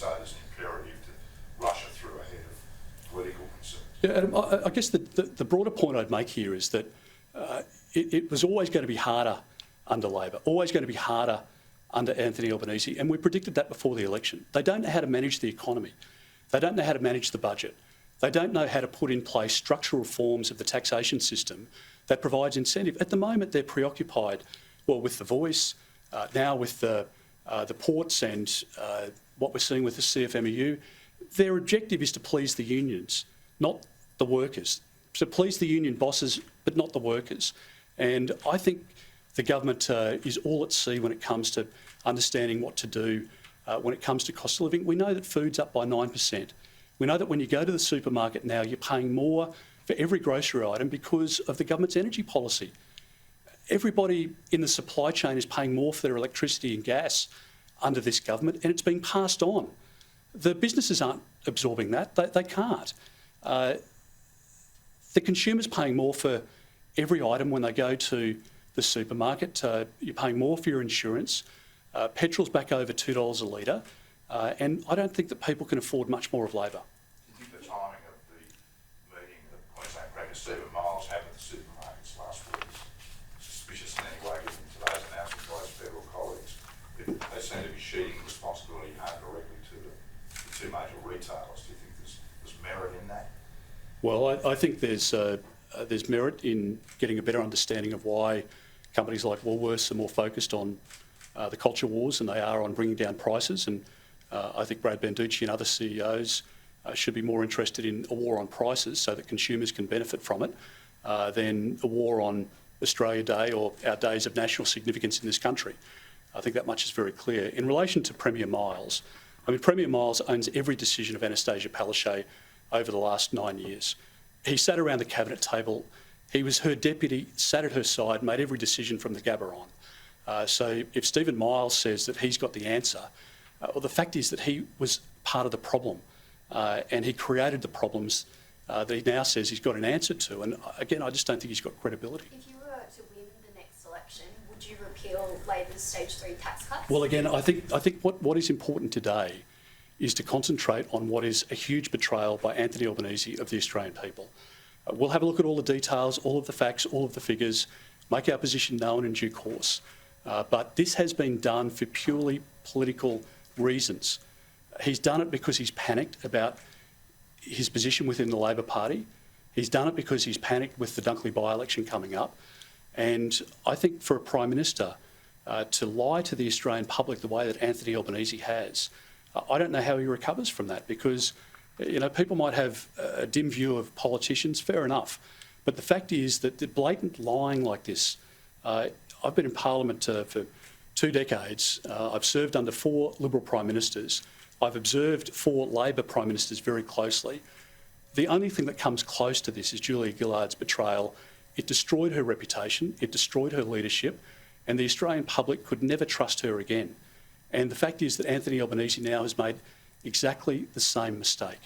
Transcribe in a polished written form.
say there's an imperative to rush it through ahead of political concerns. Yeah, Adam, I guess the broader point I'd make here is that it was always going to be harder under Labor, always going to be harder under Anthony Albanese, and we predicted that before the election. They don't know how to manage the economy. They don't know how to manage the budget. They don't know how to put in place structural reforms of the taxation system that provides incentive. At the moment, they're preoccupied, well, with the voice, now with the ports and what we're seeing with the CFMEU. Their objective is to please the unions, not the workers. So please the union bosses, but not the workers. And I think the government is all at sea when it comes to understanding what to do when it comes to cost of living. We know that food's up by 9%. We know that when you go to the supermarket now, you're paying more for every grocery item because of the government's energy policy. Everybody in the supply chain is paying more for their electricity and gas under this government, and it's being passed on. The businesses aren't absorbing that. They can't. The consumer's paying more for every item when they go to the supermarket. You're paying more for your insurance. Petrol's back over $2 a litre, and I don't think that people can afford much more of Labor. Do you think the timing of the meeting that Queensland Premier Stephen Miles had with the supermarkets last week is suspicious in any way, given today's announcement by his federal colleagues? They seem to be sheeting responsibility home directly to the two major retailers. Do you think there's merit in that? Well, I think there's merit in getting a better understanding of why companies like Woolworths are more focused on the culture wars than they are on bringing down prices. And I think Brad Banducci and other CEOs should be more interested in a war on prices so that consumers can benefit from it than a war on Australia Day or our days of national significance in this country. I think that much is very clear. In relation to Premier Miles, I mean, Premier Miles owns every decision of Anastasia Palaszczuk over the last 9 years. He sat around the cabinet table. He was her deputy, sat at her side, made every decision from the Gabba on. So if Stephen Miles says that he's got the answer, well, the fact is that he was part of the problem and he created the problems that he now says he's got an answer to. And again, I just don't think he's got credibility. If you were to win the next election, would you repeal Labor's Stage 3 tax cuts? Well, again, I think what is important today is to concentrate on what is a huge betrayal by Anthony Albanese of the Australian people. We'll have a look at all the details, all of the facts, all of the figures, make our position known in due course. But this has been done for purely political reasons. He's done it because he's panicked about his position within the Labor Party. He's done it because he's panicked with the Dunkley by-election coming up. And I think for a Prime Minister to lie to the Australian public the way that Anthony Albanese has, I don't know how he recovers from that because, you know, people might have a dim view of politicians, fair enough. But the fact is that the blatant lying like this, I've been in Parliament for 2 decades. I've served under 4 Liberal Prime Ministers. I've observed 4 Labor Prime Ministers very closely. The only thing that comes close to this is Julia Gillard's betrayal. It destroyed her reputation, it destroyed her leadership, and the Australian public could never trust her again. And the fact is that Anthony Albanese now has made exactly the same mistake.